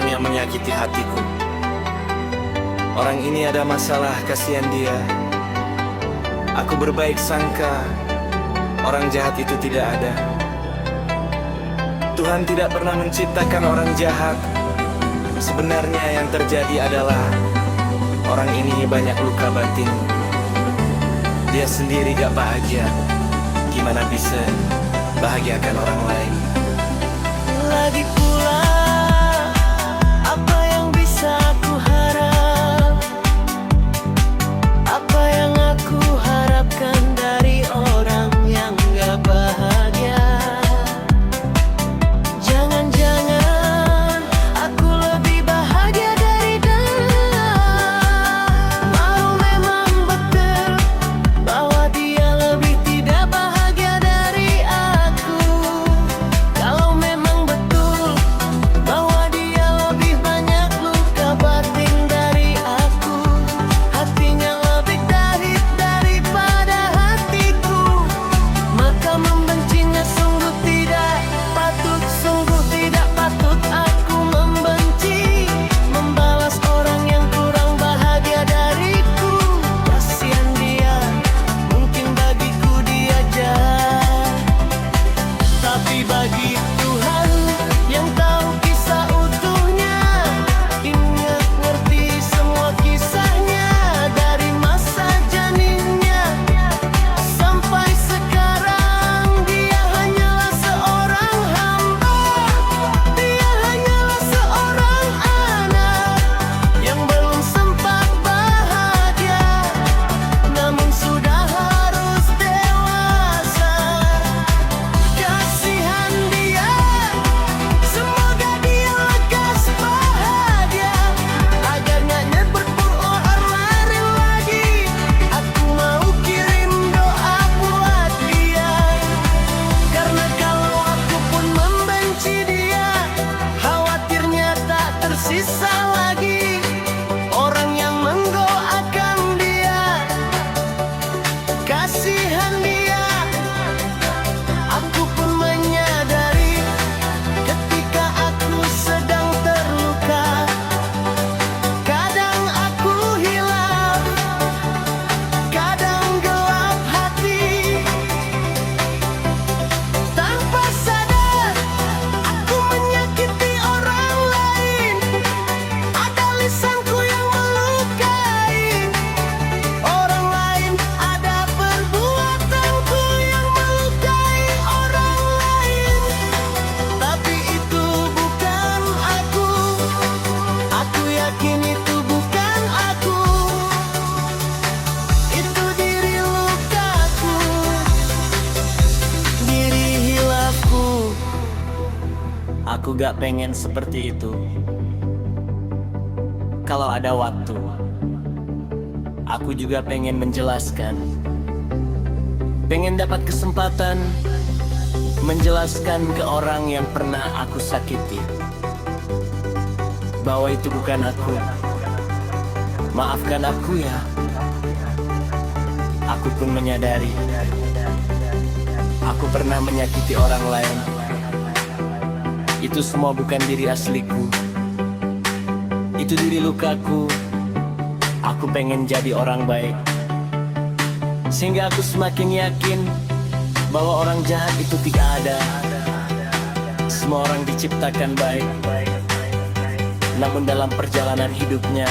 orang yang menyakiti hatiku. Orang ini ada masalah, kasihan dia. Aku berbaik sangka orang jahat itu tidak ada. Tuhan tidak pernah menciptakan orang jahat. Sebenarnya yang terjadi adalah orang ini banyak luka batin. Dia sendiri gak bahagia. Gimana bisa bahagiakan orang lain? Lagi pula, apa yang bisa aku harap? Apa yang aku harapkan dari orang yang gak bahagia? Jangan-jangan aku lebih bahagia dari dia. Mau memang betul bahwa dia lebih tidak bahagia dari aku. Kalau memang betul bahwa dia lebih banyak luka batin dari aku, hatinya lebih daripada hatiku, maka membencinya sungguh tidak patut. Sungguh tidak patut aku membenci, membalas orang yang kurang bahagia dariku. Kasihan dia, mungkin bagiku dia jahat, tapi bagi Tuhan yang tahu kisah utuhnya, ingat ngerti semua kisahnya, dari masa janinnya sampai sekarang. Dia hanyalah seorang hamba, dia hanyalah seorang anak yang belum sempat bahagia, namun sudah harus dewasa. Kasihan dia, semoga dia lekas bahagia, agar nggak berbuat lari lagi. Aku mau kirim doa buat dia, karena kalau aku pun membenci dia, khawatirnya tak tersisa lagi orang yang mendoakan dia. Kasihan dia, aku pun menyadari ketika aku sedang terluka, kadang aku hilaf, kadang gelap hati. Tanpa sadar aku menyakiti orang lain. Ada lisanku yang melukai orang lain, ada perbuatanku yang melukai orang lain. Tapi itu bukan aku. Aku yakin itu bukan aku. Itu diri lukaku, diri hilafku. Aku gak pengen seperti itu. Kalau ada waktu, aku juga pengen menjelaskan. Pengen dapat kesempatan menjelaskan ke orang yang pernah aku sakiti bahwa itu bukan aku. Maafkan aku ya. Aku pun menyadari aku pernah menyakiti orang lain. Itu semua bukan diri asliku. Itu diri lukaku. Aku pengen jadi orang baik, sehingga aku semakin yakin bahwa orang jahat itu tidak ada. Semua orang diciptakan baik, namun dalam perjalanan hidupnya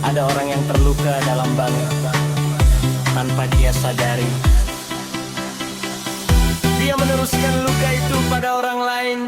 ada orang yang terluka dalam banget tanpa dia sadari. Dia meneruskan luka itu pada orang lain.